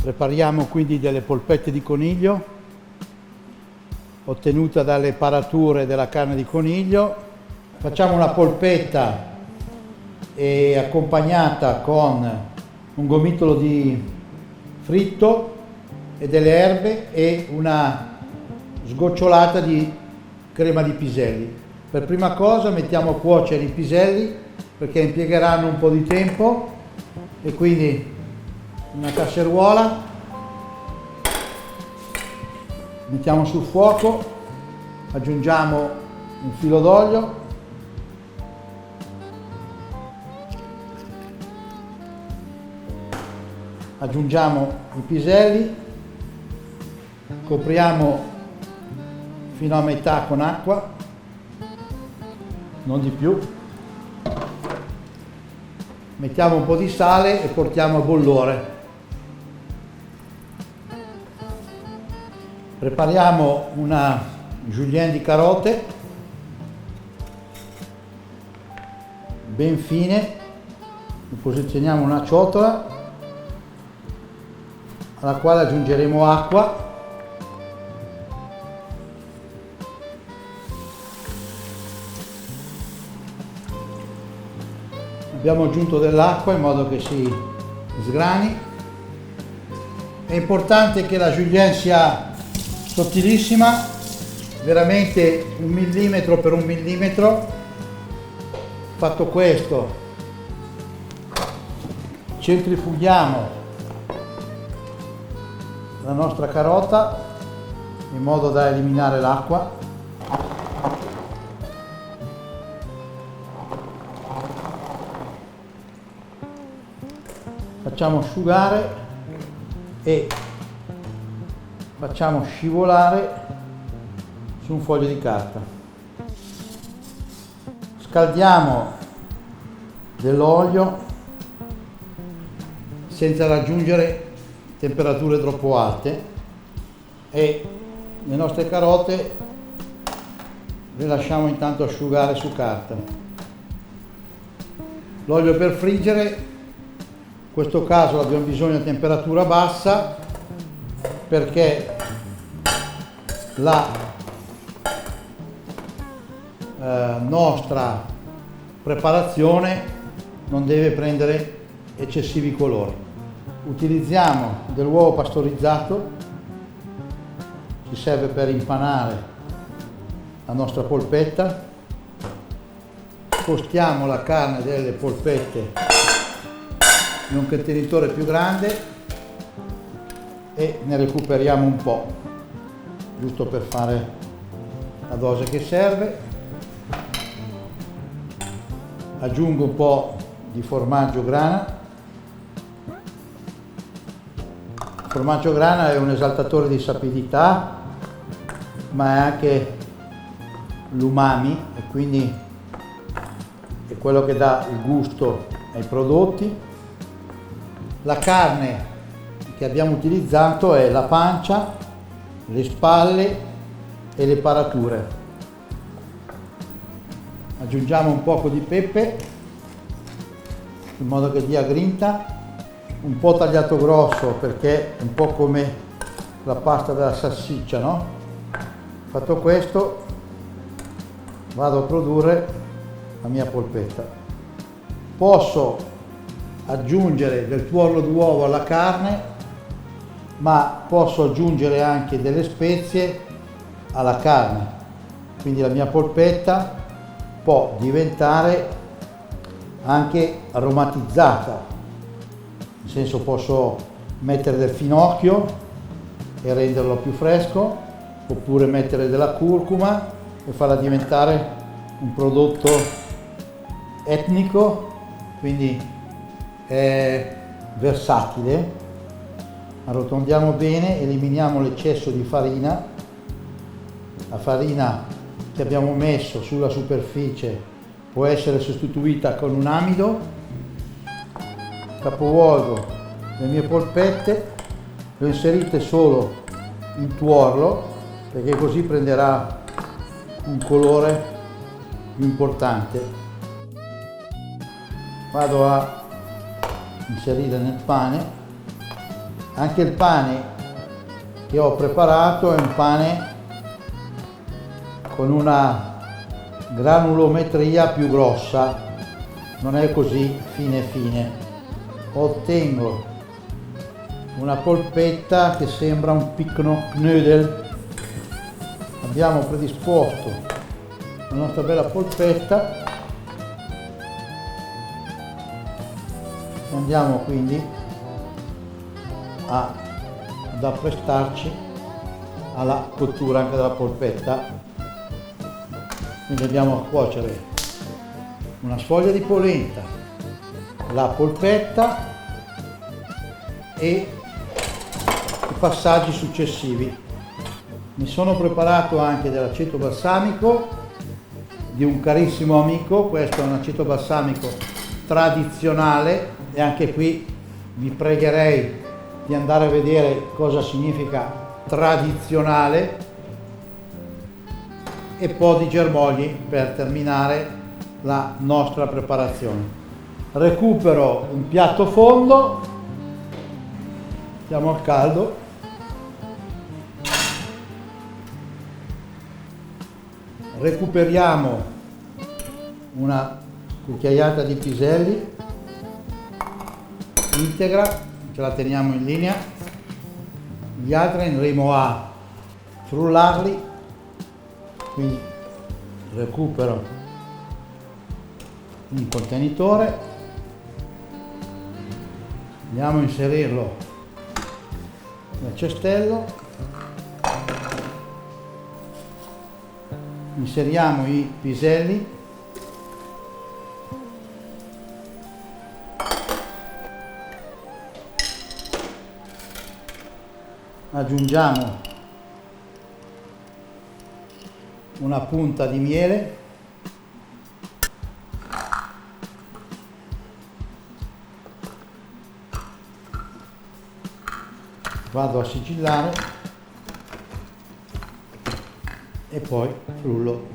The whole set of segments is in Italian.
Prepariamo quindi delle polpette di coniglio ottenuta dalle parature della carne di coniglio. Facciamo una polpetta accompagnata con un gomitolo di fritto e delle erbe e una sgocciolata di crema di piselli. Per prima cosa mettiamo a cuocere i piselli perché impiegheranno un po' di tempo, e quindi una casseruola, mettiamo sul fuoco, aggiungiamo un filo d'olio, aggiungiamo i piselli, copriamo fino a metà con acqua, non di più, mettiamo un po' di sale e portiamo a bollore. Prepariamo una julienne di carote ben fine, posizioniamo una ciotola alla quale aggiungeremo acqua. Abbiamo aggiunto dell'acqua in modo che si sgrani. È importante che la julienne sia sottilissima, veramente 1 millimetro per 1 millimetro. Fatto questo, centrifughiamo la nostra carota in modo da eliminare l'acqua. Facciamo asciugare e facciamo scivolare su un foglio di carta. Scaldiamo dell'olio senza raggiungere temperature troppo alte e le nostre carote le lasciamo intanto asciugare su carta. L'olio per friggere, in questo caso abbiamo bisogno a temperatura bassa perché la nostra preparazione non deve prendere eccessivi colori. Utilizziamo dell'uovo pastorizzato, ci serve per impanare la nostra polpetta. Spostiamo la carne delle polpette in un contenitore più grande e ne recuperiamo un po', giusto per fare la dose che serve. Aggiungo un po' di formaggio grana. Il formaggio grana è un esaltatore di sapidità, ma è anche l'umami e quindi è quello che dà il gusto ai prodotti. La carne che abbiamo utilizzato è la pancia, le spalle e le parature. Aggiungiamo un poco di pepe in modo che dia grinta, un po' tagliato grosso perché è un po' come la pasta della salsiccia, no? Fatto questo, vado a produrre la mia polpetta. Posso aggiungere del tuorlo d'uovo alla carne, ma posso aggiungere anche delle spezie alla carne, quindi la mia polpetta può diventare anche aromatizzata, nel senso posso mettere del finocchio e renderlo più fresco, oppure mettere della curcuma e farla diventare un prodotto etnico, quindi è versatile. Arrotondiamo bene, eliminiamo l'eccesso di farina. La farina che abbiamo messo sulla superficie può essere sostituita con un amido. Capovolgo le mie polpette, le ho inserite solo in tuorlo perché così prenderà un colore più importante. Vado a inserire nel pane, Anche il pane che ho preparato è un pane con una granulometria più grossa, non è così fine. Ottengo una polpetta che sembra un Pickknödel. Abbiamo predisposto la nostra bella polpetta e andiamo quindi ad apprestarci alla cottura anche della polpetta. Quindi andiamo a cuocere una sfoglia di polenta, la polpetta e i passaggi successivi. Mi sono preparato anche dell'aceto balsamico di un carissimo amico. Questo è un aceto balsamico tradizionale e anche qui vi pregherei di andare a vedere cosa significa tradizionale, e po' di germogli per terminare la nostra preparazione. Recupero un piatto fondo, mettiamo al caldo, recuperiamo una cucchiaiata di piselli integra, ce la teniamo in linea. Gli altri andremo a frullarli, quindi recupero un contenitore, andiamo a inserirlo nel cestello, inseriamo i piselli, aggiungiamo una punta di miele, vado a sigillare e poi frullo.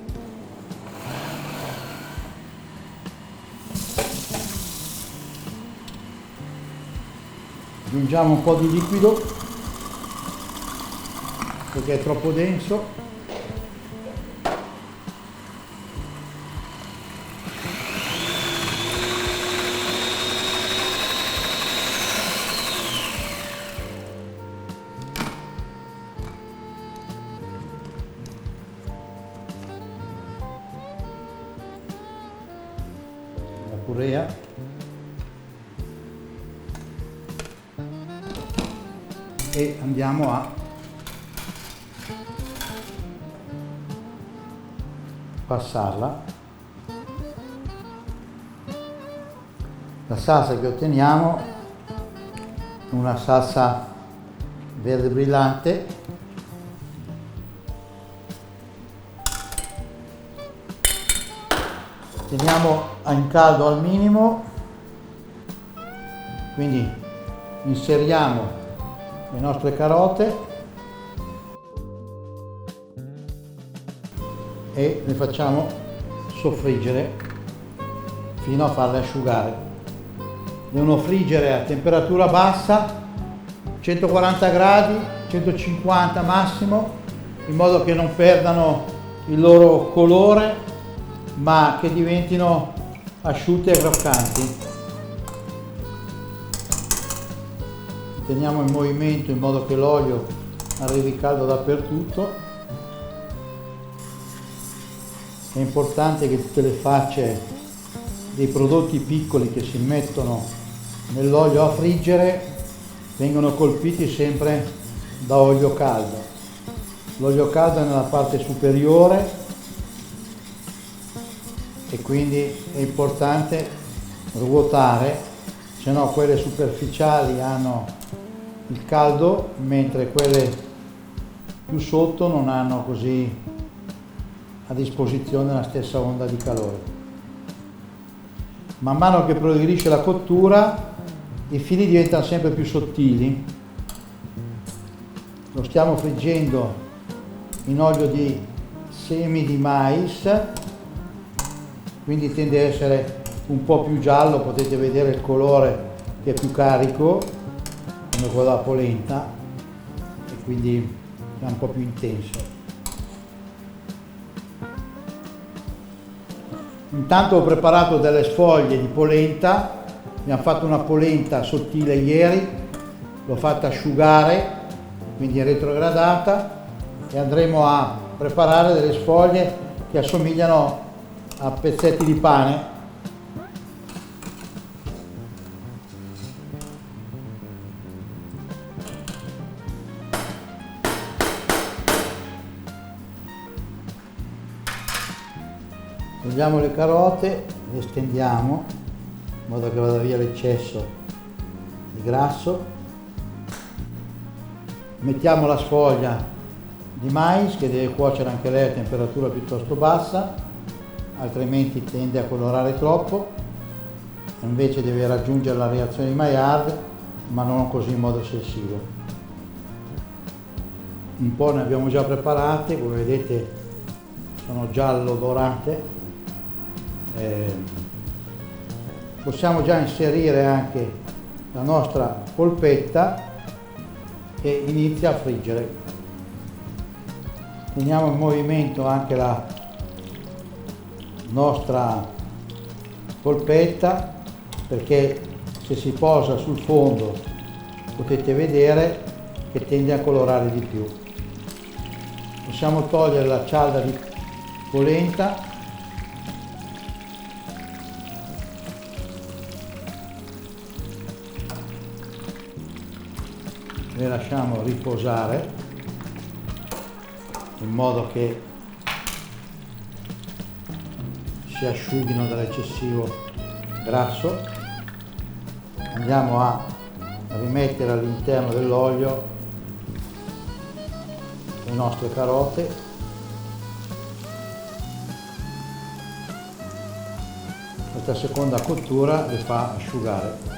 Aggiungiamo un po' di liquido perché è troppo denso. La purea e andiamo a passarla. La salsa che otteniamo è una salsa verde brillante, teniamo in caldo al minimo, quindi inseriamo le nostre carote e le facciamo soffriggere fino a farle asciugare. Devono friggere a temperatura bassa, 140 gradi, 150 massimo, in modo che non perdano il loro colore ma che diventino asciutte e croccanti. Teniamo in movimento in modo che l'olio arrivi caldo dappertutto. È importante che tutte le facce dei prodotti piccoli che si mettono nell'olio a friggere vengono colpiti sempre da olio caldo. L'olio caldo è nella parte superiore e quindi è importante ruotare, se no quelle superficiali hanno il caldo mentre quelle più sotto non hanno così a disposizione la stessa onda di calore. Man mano che progredisce la cottura i fili diventano sempre più sottili. Lo stiamo friggendo in olio di semi di mais, quindi tende a essere un po' più giallo, potete vedere il colore che è più carico, come quello della polenta e quindi è un po' più intenso. Intanto ho preparato delle sfoglie di polenta, abbiamo fatto una polenta sottile ieri, l'ho fatta asciugare, quindi retrogradata, e andremo a preparare delle sfoglie che assomigliano a pezzetti di pane. Togliamo le carote, le stendiamo in modo che vada via l'eccesso di grasso. Mettiamo la sfoglia di mais che deve cuocere anche lei a temperatura piuttosto bassa, altrimenti tende a colorare troppo, invece deve raggiungere la reazione di Maillard, ma non così in modo eccessivo. Un po' ne abbiamo già preparate, come vedete sono giallo dorate. Possiamo già inserire anche la nostra polpetta che inizia a friggere. Teniamo in movimento anche la nostra polpetta, perché se si posa sul fondo potete vedere che tende a colorare di più. Possiamo togliere la cialda di polenta . Le lasciamo riposare in modo che si asciughino dall'eccessivo grasso. Andiamo a rimettere all'interno dell'olio le nostre carote . Questa seconda cottura le fa asciugare.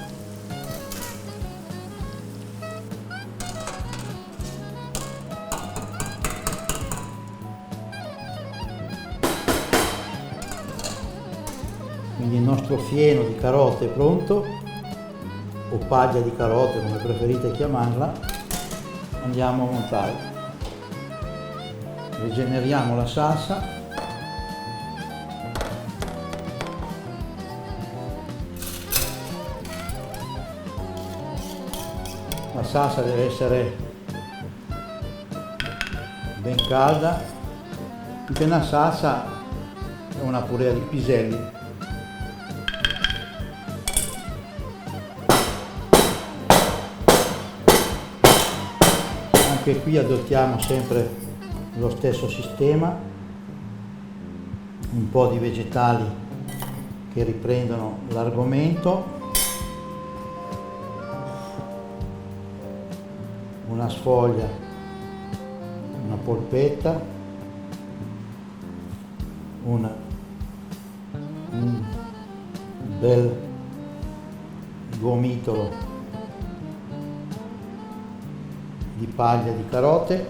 Quindi il nostro fieno di carote è pronto, o paglia di carote come preferite chiamarla. Andiamo a montare. Rigeneriamo la salsa. La salsa deve essere ben calda, perché una salsa è una purea di piselli. Anche qui adottiamo sempre lo stesso sistema, un po' di vegetali che riprendono l'argomento, una sfoglia, una polpetta, un bel gomitolo di paglia di carote,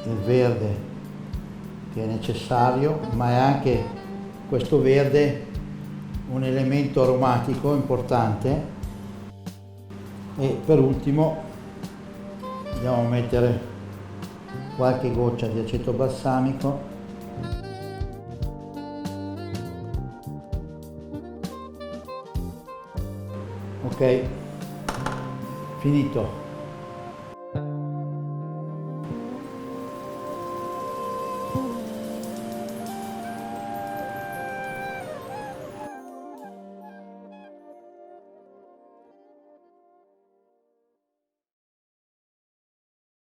il verde che è necessario, ma è anche questo verde un elemento aromatico importante. E per ultimo andiamo a mettere qualche goccia di aceto balsamico . Ok, finito.